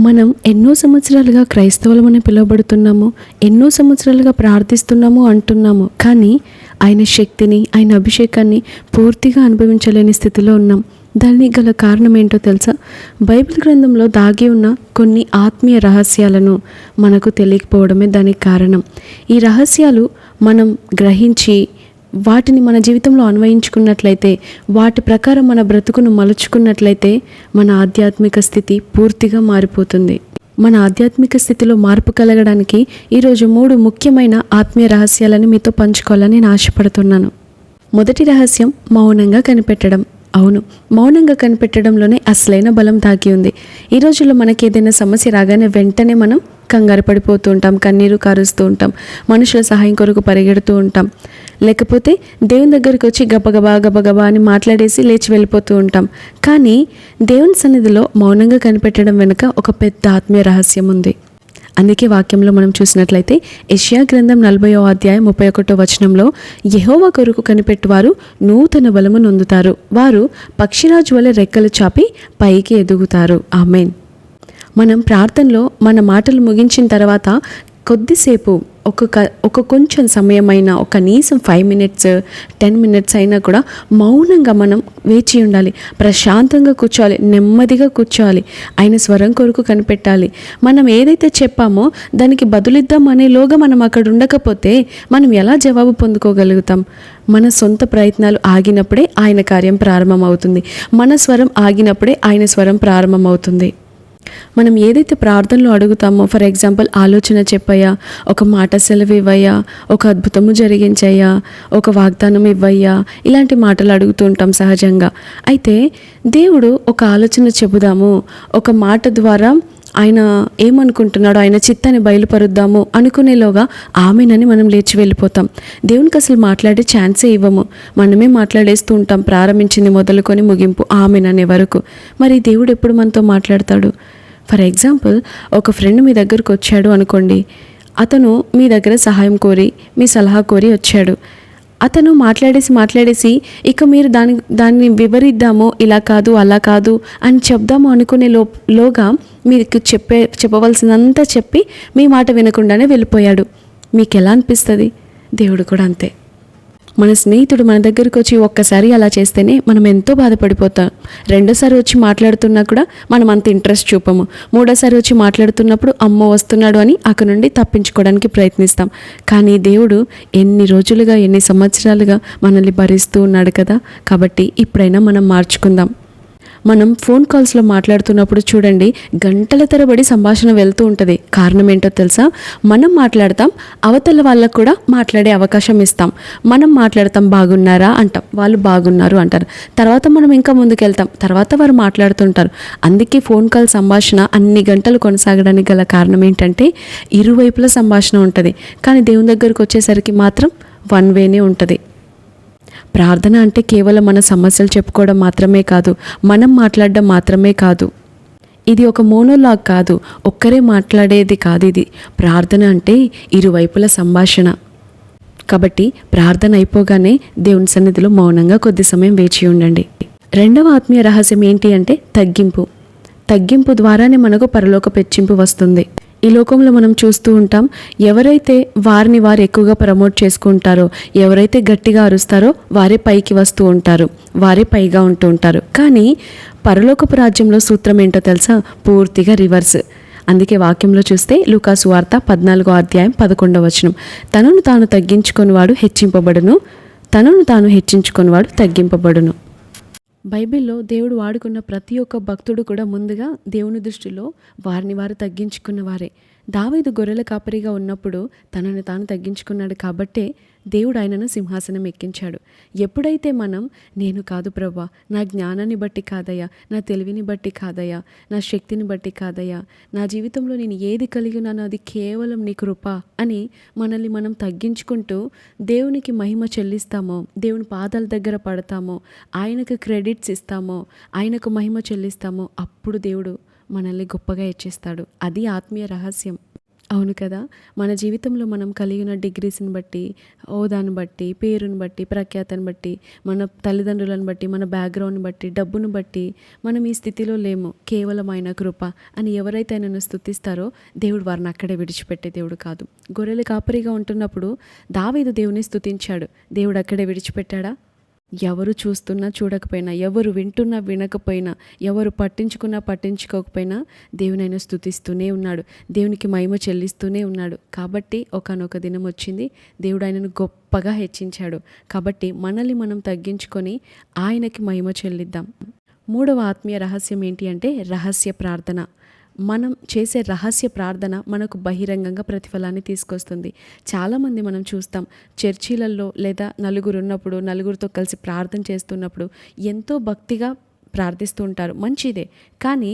మనం ఎన్నో సంవత్సరాలుగా క్రైస్తవులమని పిలువబడుతున్నాము, ఎన్నో సంవత్సరాలుగా ప్రార్థిస్తున్నాము అంటున్నాము. కానీ ఆయన శక్తిని, ఆయన అభిషేకాన్ని పూర్తిగా అనుభవించలేని స్థితిలో ఉన్నాం. దానికి గల కారణం ఏంటో తెలుసా? బైబిల్ గ్రంథంలో దాగి ఉన్న కొన్ని ఆత్మీయ రహస్యాలను మనకు తెలియకపోవడమే దానికి కారణం. ఈ రహస్యాలు మనం గ్రహించి వాటిని మన జీవితంలో అన్వయించుకున్నట్లయితే, వాటి ప్రకారం మన బ్రతుకును మలుచుకున్నట్లయితే మన ఆధ్యాత్మిక స్థితి పూర్తిగా మారిపోతుంది. మన ఆధ్యాత్మిక స్థితిలో మార్పు కలగడానికి ఈరోజు 3 ముఖ్యమైన ఆత్మీయ రహస్యాలను మీతో పంచుకోవాలని నేను ఆశపడుతున్నాను. మొదటి రహస్యం మౌనంగా కనిపెట్టడం. అవును, మౌనంగా కనిపెట్టడంలోనే అసలైన బలం దాగి ఉంది. ఈ రోజుల్లో మనకి ఏదైనా సమస్య రాగానే వెంటనే మనం కంగారు పడిపోతూ ఉంటాం, కన్నీరు కారుస్తూ ఉంటాం, మనుషుల సహాయం కొరకు పరిగెడుతూ ఉంటాం, లేకపోతే దేవుని దగ్గరికి వచ్చి గబగబా అని మాట్లాడేసి లేచి వెళ్ళిపోతూ ఉంటాం. కానీ దేవుని సన్నిధిలో మౌనంగా కనిపెట్టడం వెనుక ఒక పెద్ద ఆత్మీయ రహస్యం ఉంది. అందుకే వాక్యంలో మనం చూసినట్లయితే యెషయా గ్రంథం 40వ అధ్యాయం 31వ వచనంలో, యెహోవా కొరకు కనిపెట్టువారు నూతన బలము నొందుతారు, వారు పక్షిరాజు వలె రెక్కలు చాపి పైకి ఎదుగుతారు. ఆమేన్. మనం ప్రార్థనలో మన మాటలు ముగించిన తర్వాత కొద్దిసేపు ఒక కొంచెం సమయమైనా, కనీసం 5 minutes 10 minutes అయినా కూడా మౌనంగా మనం వేచి ఉండాలి. ప్రశాంతంగా కూర్చోవాలి, నెమ్మదిగా కూర్చోవాలి, ఆయన స్వరం కొరకు కనిపెట్టాలి. మనం ఏదైతే చెప్పామో దానికి బదులిద్దాం అనేలోగా మనం అక్కడ ఉండకపోతే మనం ఎలా జవాబు పొందుకోగలుగుతాం? మన సొంత ప్రయత్నాలు ఆగినప్పుడే ఆయన కార్యం ప్రారంభమవుతుంది. మన స్వరం ఆగినప్పుడే ఆయన స్వరం ప్రారంభమవుతుంది. మనం ఏదైతే ప్రార్థనలో అడుగుతామో, ఫర్ ఎగ్జాంపుల్ ఆలోచన చెప్పయ్యా, ఒక మాట సెలవు ఇవ్వయ్యా, ఒక అద్భుతము జరిగించయ్యా, ఒక వాగ్దానం ఇవ్వయ్యా, ఇలాంటి మాటలు అడుగుతూ ఉంటాం సహజంగా. అయితే దేవుడు ఒక ఆలోచన చెబుదాము, ఒక మాట ద్వారా ఆయన ఏమనుకుంటున్నాడో ఆయన చిత్తాన్ని బయలుపరుద్దాము అనుకునేలోగా ఆమెనని మనం లేచి వెళ్ళిపోతాం. దేవునికి అసలు మాట్లాడే ఛాన్సే ఇవ్వము, మనమే మాట్లాడేస్తూ ఉంటాం, ప్రారంభించింది మొదలుకొని ముగింపు ఆమెననే వరకు. మరి దేవుడు ఎప్పుడు మనతో మాట్లాడతాడు? ఫర్ ఎగ్జాంపుల్, ఒక ఫ్రెండ్ మీ దగ్గరకు వచ్చాడు అనుకోండి. అతను మీ దగ్గర సహాయం కోరి, మీ సలహా కోరి వచ్చాడు. అతను మాట్లాడేసి ఇక మీరు దాన్ని వివరిద్దాము, ఇలా కాదు అలా కాదు అని చెప్దాము అనుకునే లోగా మీకు చెప్పవలసినంత చెప్పి మీ మాట వినకుండానే వెళ్ళిపోయాడు. మీకు ఎలా అనిపిస్తుంది? దేవుడు కూడా అంతే. మన స్నేహితుడు మన దగ్గరికి వచ్చి ఒక్కసారి అలా చేస్తేనే మనం ఎంతో బాధపడిపోతాం. రెండోసారి వచ్చి మాట్లాడుతున్నా కూడా మనం అంత ఇంట్రెస్ట్ చూపము. మూడోసారి వచ్చి మాట్లాడుతున్నప్పుడు అమ్మో వస్తున్నాడు అని అక్కడి నుండి తప్పించుకోవడానికి ప్రయత్నిస్తాం. కానీ దేవుడు ఎన్ని రోజులుగా, ఎన్ని సంవత్సరాలుగా మనల్ని భరిస్తూ ఉన్నాడు కదా. కాబట్టి ఇప్పుడైనా మనం మార్చుకుందాం. మనం ఫోన్ కాల్స్లో మాట్లాడుతున్నప్పుడు చూడండి, గంటల తరబడి సంభాషణ వెళ్తూ ఉంటుంది. కారణం ఏంటో తెలుసా? మనం మాట్లాడతాం, అవతల వాళ్ళకు కూడా మాట్లాడే అవకాశం ఇస్తాం. మనం మాట్లాడతాం, బాగున్నారా అంటాం, వాళ్ళు బాగున్నారు అంటారు. తర్వాత మనం ఇంకా ముందుకెళ్తాం, తర్వాత వారు మాట్లాడుతుంటారు. అందుకే ఫోన్ కాల్ సంభాషణ అన్ని గంటలు కొనసాగడానికి గల కారణం ఏంటంటే ఇరువైపుల సంభాషణ ఉంటుంది. కానీ దేవుని దగ్గరకు వచ్చేసరికి మాత్రం వన్ వేనే ఉంటుంది. ప్రార్థన అంటే కేవలం మన సమస్యలు చెప్పుకోవడం మాత్రమే కాదు, మనం మాట్లాడడం మాత్రమే కాదు. ఇది ఒక మోనోలాగ్ కాదు, ఒక్కరే మాట్లాడేది కాదు. ఇది ప్రార్థన అంటే ఇరువైపుల సంభాషణ. కాబట్టి ప్రార్థన అయిపోగానే దేవుని సన్నిధిలో మౌనంగా కొద్ది సమయం వేచి ఉండండి. రెండవ ఆత్మీయ రహస్యం ఏంటి అంటే తగ్గింపు ద్వారానే మనకు పరలోక పెచ్చింపు వస్తుంది. ఈ లోకంలో మనం చూస్తూ ఉంటాం, ఎవరైతే వారిని వారు ఎక్కువగా ప్రమోట్ చేసుకుంటారో, ఎవరైతే గట్టిగా అరుస్తారో వారే పైకి వస్తూ ఉంటారు, వారే పైగా ఉంటూ ఉంటారు. కానీ పరలోకపు రాజ్యంలో సూత్రం ఏంటో తెలుసా? పూర్తిగా రివర్స్. అందుకే వాక్యంలో చూస్తే లూకా సువార్త 14వ అధ్యాయం 11వ వచనం, తనను తాను తగ్గించుకొనివాడు హెచ్చింపబడును, తనను తాను హెచ్చించుకొనివాడు తగ్గింపబడును. బైబిల్లో దేవుడు వాడుకున్న ప్రతి ఒక్క భక్తుడు కూడా ముందుగా దేవుని దృష్టిలో వారిని వారు తగ్గించుకున్న వారే. దావీదు గొర్రెల కాపరిగా ఉన్నప్పుడు తనను తాను తగ్గించుకున్నాడు కాబట్టే దేవుడు ఆయనను సింహాసనం ఎక్కించాడు. ఎప్పుడైతే మనం నేను కాదు ప్రభువా, నా జ్ఞానాన్ని బట్టి కాదయ్యా, నా తెలివిని బట్టి కాదయ్యా, నా శక్తిని బట్టి కాదయ్యా, నా జీవితంలో నేను ఏది కలిగి ఉన్నానో అది కేవలం నీ కృప అని మనల్ని మనం తగ్గించుకుంటూ దేవునికి మహిమ చెల్లిస్తామో, దేవుని పాదాల దగ్గర పడతామో, ఆయనకు క్రెడిట్స్ ఇస్తామో, ఆయనకు మహిమ చెల్లిస్తామో, అప్పుడు దేవుడు మనల్ని గొప్పగా హెచ్చిస్తాడు. అది ఆత్మీయ రహస్యం. అవును కదా! మన జీవితంలో మనం కలిగిన డిగ్రీస్‌ని బట్టి, హోదాను బట్టి, పేరుని బట్టి, ప్రఖ్యాతను బట్టి, మన తల్లిదండ్రులను బట్టి, మన బ్యాక్‌గ్రౌండ్‌ని బట్టి, డబ్బును బట్టి మనం ఈ స్థితిలో లేము. కేవలం ఆయన కృప అని ఎవరైతే ఆయనను స్తుతిస్తారో దేవుడు వారిని అక్కడే విడిచిపెట్టే దేవుడు కాదు. గొర్రెల కాపరిగా ఉంటున్నప్పుడు దావీదు దేవుని స్తుతించాడు. దేవుడు అక్కడే విడిచిపెట్టాడా? ఎవరు చూస్తున్నా చూడకపోయినా, ఎవరు వింటున్నా వినకపోయినా, ఎవరు పట్టించుకున్నా పట్టించుకోకపోయినా దేవుని ఆయన స్తుతిస్తూనే ఉన్నాడు. దేవునికి మహిమ చెల్లిస్తూనే ఉన్నాడు. కాబట్టి ఒకానొక దినం వచ్చింది, దేవుడు ఆయనను గొప్పగా హెచ్చించాడు. కాబట్టి మనల్ని మనం తగ్గించుకొని ఆయనకి మహిమ చెల్లిద్దాం. మూడవ ఆత్మీయ రహస్యం ఏంటి అంటే రహస్య ప్రార్థన. మనం చేసే రహస్య ప్రార్థన మనకు బహిరంగంగా ప్రతిఫలాన్ని తీసుకొస్తుంది. చాలామంది మనం చూస్తాం చర్చిలలో లేదా నలుగురు ఉన్నప్పుడు నలుగురితో కలిసి ప్రార్థన చేస్తున్నప్పుడు ఎంతో భక్తిగా ప్రార్థిస్తూ ఉంటారు, మంచిదే. కానీ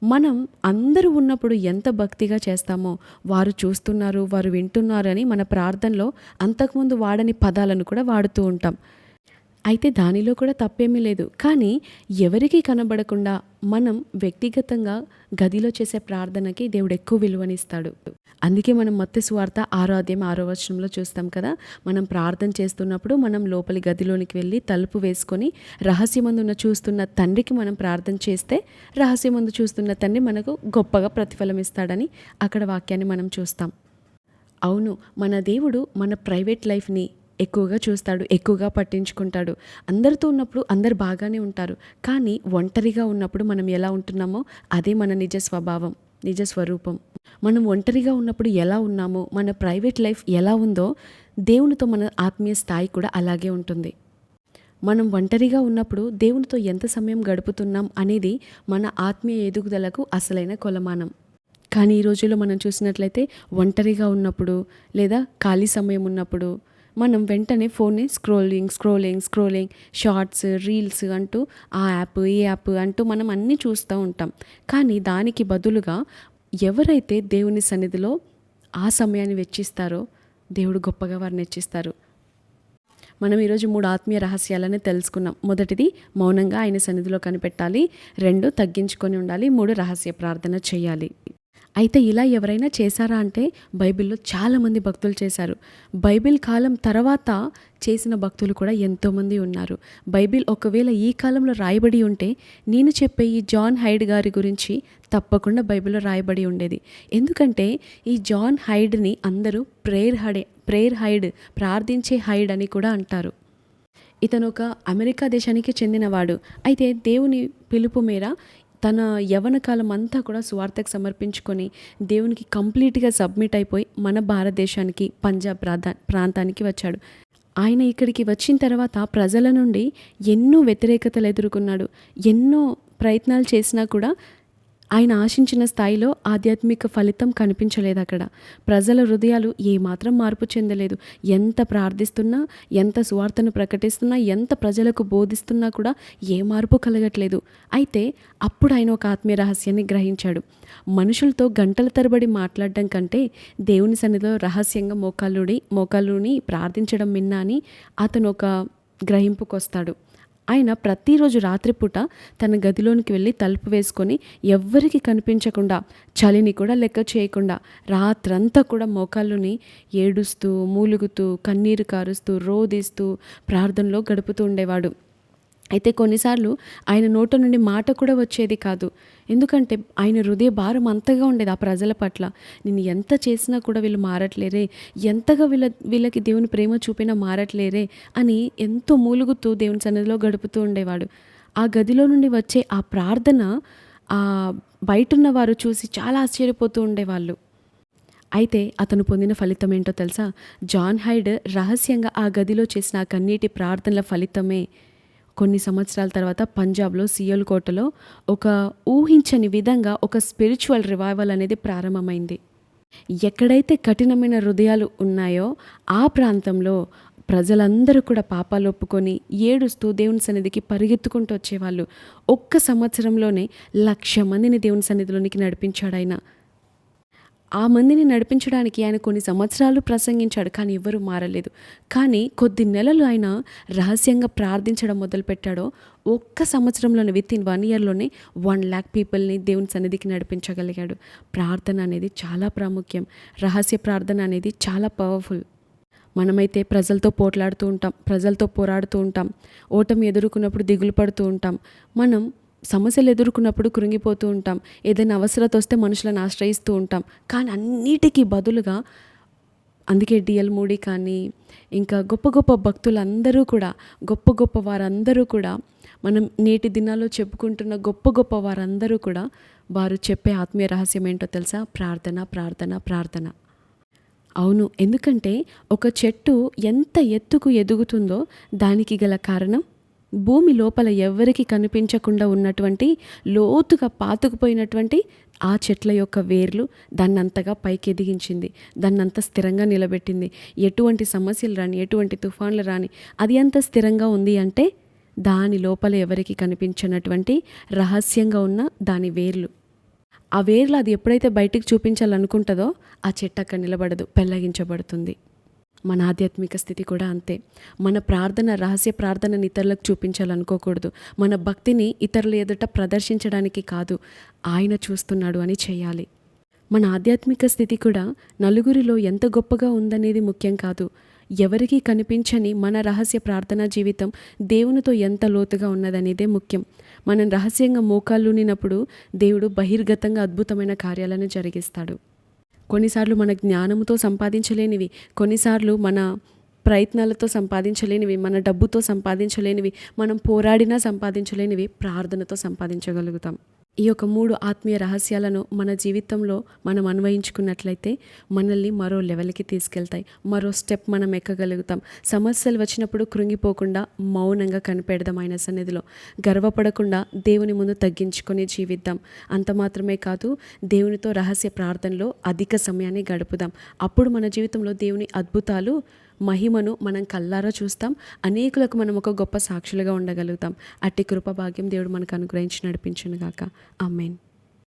మనం అందరూ ఉన్నప్పుడు ఎంత భక్తిగా చేస్తామో వారు చూస్తున్నారు, వారు వింటున్నారని మన ప్రార్థనలో అంతకుముందు వాడని పదాలను కూడా వాడుతూ ఉంటాం. అయితే దానిలో కూడా తప్పేమీ లేదు. కానీ ఎవరికీ కనబడకుండా మనం వ్యక్తిగతంగా గదిలో చేసే ప్రార్థనకి దేవుడు ఎక్కువ విలువనిస్తాడు. అందుకే మనం మత్తయి సువార్త 6వ అధ్యాయం 6వ వచనంలో చూస్తాం కదా, మనం ప్రార్థన చేస్తున్నప్పుడు మనం లోపలి గదిలోనికి వెళ్ళి తలుపు వేసుకొని రహస్యమందున చూస్తున్న తండ్రికి మనం ప్రార్థన చేస్తే రహస్యమందు చూస్తున్న తండ్రి మనకు గొప్పగా ప్రతిఫలం ఇస్తాడని అక్కడ వాక్యాన్ని మనం చూస్తాం. అవును, మన దేవుడు మన ప్రైవేట్ లైఫ్ని ఎక్కువగా చూస్తాడు, ఎక్కువగా పట్టించుకుంటాడు. అందరితో ఉన్నప్పుడు అందరు బాగానే ఉంటారు. కానీ ఒంటరిగా ఉన్నప్పుడు మనం ఎలా ఉంటున్నామో అదే మన నిజ స్వభావం, నిజ స్వరూపం. మనం ఒంటరిగా ఉన్నప్పుడు ఎలా ఉన్నామో, మన ప్రైవేట్ లైఫ్ ఎలా ఉందో దేవునితో మన ఆత్మీయ స్థాయి కూడా అలాగే ఉంటుంది. మనం ఒంటరిగా ఉన్నప్పుడు దేవునితో ఎంత సమయం గడుపుతున్నాం అనేది మన ఆత్మీయ ఎదుగుదలకు అసలైన కొలమానం. కానీ ఈ రోజుల్లో మనం చూసినట్లయితే ఒంటరిగా ఉన్నప్పుడు లేదా ఖాళీ సమయం ఉన్నప్పుడు మనం వెంటనే ఫోన్ని స్క్రోలింగ్, షార్ట్స్, రీల్స్ అంటూ ఆ యాప్, ఈ యాప్ అంటూ మనం అన్నీ చూస్తూ ఉంటాం. కానీ దానికి బదులుగా ఎవరైతే దేవుని సన్నిధిలో ఆ సమయాన్ని వెచ్చిస్తారో దేవుడు గొప్పగా వారిని హెచ్చిస్తారు. మనం ఈరోజు 3 ఆత్మీయ రహస్యాలను తెలుసుకున్నాం. మొదటిది మౌనంగా ఆయన సన్నిధిలో కనిపెట్టాలి. 2 తగ్గించుకొని ఉండాలి. 3 రహస్య ప్రార్థన చేయాలి. అయితే ఇలా ఎవరైనా చేశారా అంటే బైబిల్లో చాలామంది భక్తులు చేశారు. బైబిల్ కాలం తర్వాత చేసిన భక్తులు కూడా ఎంతోమంది ఉన్నారు. బైబిల్ ఒకవేళ ఈ కాలంలో రాయబడి ఉంటే నేను చెప్పే ఈ జాన్ హైడ్ గారి గురించి తప్పకుండా బైబిల్లో రాయబడి ఉండేది. ఎందుకంటే ఈ జాన్ హైడ్ని అందరూ ప్రేయర్ హైడ్, ప్రార్థించే హైడ్ అని కూడా అంటారు. ఇతను ఒక అమెరికా దేశానికి చెందినవాడు. అయితే దేవుని పిలుపు మేర తన యవ్వన కాలం అంతా కూడా సువార్తకు సమర్పించుకొని దేవునికి కంప్లీట్గా సబ్మిట్ అయిపోయి మన భారతదేశానికి పంజాబ్ ప్రాంతానికి వచ్చాడు. ఆయన ఇక్కడికి వచ్చిన తర్వాత ప్రజల నుండి ఎన్నో వ్యతిరేకతలు ఎదుర్కొన్నాడు. ఎన్నో ప్రయత్నాలు చేసినా కూడా ఆయన ఆశించిన స్థాయిలో ఆధ్యాత్మిక ఫలితం కనిపించలేదు. అక్కడ ప్రజల హృదయాలు ఏమాత్రం మార్పు చెందలేదు. ఎంత ప్రార్థిస్తున్నా, ఎంత సువార్తను ప్రకటిస్తున్నా, ఎంత ప్రజలకు బోధిస్తున్నా కూడా ఏ మార్పు కలగట్లేదు. అయితే అప్పుడు ఆయన ఒక ఆత్మీయ రహస్యాన్ని గ్రహించాడు. మనుషులతో గంటల తరబడి మాట్లాడడం కంటే దేవుని సన్నిధిలో రహస్యంగా మోకాళ్ళుని ప్రార్థించడం మిన్నా అని అతను ఒక గ్రహింపుకొస్తాడు. ఆయన ప్రతిరోజు రాత్రిపూట తన గదిలోనికి వెళ్ళి తలుపు వేసుకొని ఎవ్వరికి కనిపించకుండా, చలిని కూడా లెక్క చేయకుండా రాత్రంతా కూడా మోకాళ్ళుని ఏడుస్తూ, మూలుగుతూ, కన్నీరు కారుస్తూ, రోదిస్తూ ప్రార్థనలో గడుపుతూ ఉండేవాడు. అయితే కొన్నిసార్లు ఆయన నోట నుండి మాట కూడా వచ్చేది కాదు. ఎందుకంటే ఆయన హృదయ భారం అంతగా ఉండేది ఆ ప్రజల పట్ల. నేను ఎంత చేసినా కూడా వీళ్ళు మారట్లేరే, ఎంతగా వీళ్ళకి దేవుని ప్రేమ చూపినా మారట్లేరే అని ఎంతో మూలుగుతూ దేవుని సన్నిధిలో గడుపుతూ ఉండేవాడు. ఆ గదిలో నుండి వచ్చే ఆ ప్రార్థన బయటున్న వారు చూసి చాలా ఆశ్చర్యపోతూ ఉండేవాళ్ళు. అయితే అతను పొందిన ఫలితం ఏంటో తెలుసా? జాన్ హైడ్ రహస్యంగా ఆ గదిలో చేసిన ఆ కన్నీటి ప్రార్థనల ఫలితమే కొన్ని సంవత్సరాల తర్వాత పంజాబ్లో సియోల్కోటలో ఒక ఊహించని విధంగా ఒక స్పిరిచువల్ రివైవల్ అనేది ప్రారంభమైంది. ఎక్కడైతే కఠినమైన హృదయాలు ఉన్నాయో ఆ ప్రాంతంలో ప్రజలందరూ కూడా పాపాలు ఒప్పుకొని ఏడుస్తూ దేవుని సన్నిధికి పరిగెత్తుకుంటూ వచ్చేవాళ్ళు. ఒక్క సంవత్సరంలోనే 1,00,000 మందిని దేవుని సన్నిధిలోనికి నడిపించాడు ఆయన. ఆ మందిని నడిపించడానికి ఆయన కొన్ని సంవత్సరాలు ప్రసంగించాడు, కానీ ఎవ్వరూ మారలేదు. కానీ కొద్ది నెలలు ఆయన రహస్యంగా ప్రార్థించడం మొదలుపెట్టాడో, ఒక్క సంవత్సరంలోనే వితిన్ 1 ఇయర్‌లోనే 1,00,000 పీపుల్‌ని దేవుని సన్నిధికి నడిపించగలిగాడు. ప్రార్థన అనేది చాలా ప్రాముఖ్యం. రహస్య ప్రార్థన అనేది చాలా పవర్‌ఫుల్. మనమైతే ప్రజలతో పోట్లాడుతూ ఉంటాం, ప్రజలతో పోరాడుతూ ఉంటాం, ఓటమి ఎదుర్కొన్నప్పుడు దిగులు పడుతూ ఉంటాం, మనం సమస్యలు ఎదుర్కొన్నప్పుడు కృంగిపోతూ ఉంటాం, ఏదైనా అవసరత వస్తే మనుషులను ఆశ్రయిస్తూ ఉంటాం. కానీ అన్నిటికీ బదులుగా, అందుకే డిఎల్ మూడీ కానీ ఇంకా గొప్ప గొప్ప భక్తులందరూ కూడా, గొప్ప గొప్ప వారందరూ కూడా, మనం నేటి దినాల్లో చెప్పుకుంటున్న గొప్ప గొప్ప వారందరూ కూడా వారు చెప్పే ఆత్మీయ రహస్యం ఏంటో తెలుసా? ప్రార్థన, ప్రార్థన, ప్రార్థన. అవును, ఎందుకంటే ఒక చెట్టు ఎంత ఎత్తుకు ఎదుగుతుందో దానికి గల కారణం భూమి లోపల ఎవ్వరికి కనిపించకుండా ఉన్నటువంటి లోతుగా పాతుకుపోయినటువంటి ఆ చెట్ల యొక్క వేర్లు దాన్నంతగా పైకి ఎదిగించింది, దాన్నంత స్థిరంగా నిలబెట్టింది. ఎటువంటి సమస్యలు రాని, ఎటువంటి తుఫాన్లు రాని, అది ఎంత స్థిరంగా ఉంది అంటే దాని లోపల ఎవరికి కనిపించినటువంటి రహస్యంగా ఉన్న దాని వేర్లు. ఆ వేర్లు అది ఎప్పుడైతే బయటికి చూపించాలనుకుంటుందో ఆ చెట్టు అక్కడ నిలబడదు, పెళ్ళగించబడుతుంది. మన ఆధ్యాత్మిక స్థితి కూడా అంతే. మన ప్రార్థన, రహస్య ప్రార్థనని ఇతరులకు చూపించాలనుకోకూడదు. మన భక్తిని ఇతరుల ఎదుట ప్రదర్శించడానికి కాదు, ఆయన చూస్తున్నాడు అని చేయాలి. మన ఆధ్యాత్మిక స్థితి కూడా నలుగురిలో ఎంత గొప్పగా ఉందనేది ముఖ్యం కాదు, ఎవరికీ కనిపించని మన రహస్య ప్రార్థనా జీవితం దేవునితో ఎంత లోతుగా ఉన్నదనేదే ముఖ్యం. మనం రహస్యంగా మోకాళ్ళూనినప్పుడు దేవుడు బహిర్గతంగా అద్భుతమైన కార్యాలను జరిగిస్తాడు. కొన్నిసార్లు మన జ్ఞానంతో సంపాదించలేనివి, కొన్నిసార్లు మన ప్రయత్నాలతో సంపాదించలేనివి, మన డబ్బుతో సంపాదించలేనివి, మనం పోరాడినా సంపాదించలేనివి ప్రార్థనతో సంపాదించగలుగుతాం. ఈ యొక్క 3 ఆత్మీయ రహస్యాలను మన జీవితంలో మనం అన్వయించుకున్నట్లయితే మనల్ని మరో లెవెల్కి తీసుకెళ్తాయి, మరో స్టెప్ మనం ఎక్కగలుగుతాం. సమస్యలు వచ్చినప్పుడు కృంగిపోకుండా మౌనంగా కనిపెడదాం ఆయన సన్నిధిలో, గర్వపడకుండా దేవుని ముందు తగ్గించుకొని జీవిద్దాం. అంత మాత్రమే కాదు, దేవునితో రహస్య ప్రార్థనలో అధిక సమయాన్ని గడుపుదాం. అప్పుడు మన జీవితంలో దేవుని అద్భుతాలు, మహిమను మనం కల్లారా చూస్తాం. అనేకులకు మనం ఒక గొప్ప సాక్షులుగా ఉండగలుగుతాం. అట్టి కృప భాగ్యం దేవుడు మనకు అనుగ్రహించి నడిపించును గాక. ఆమేన్.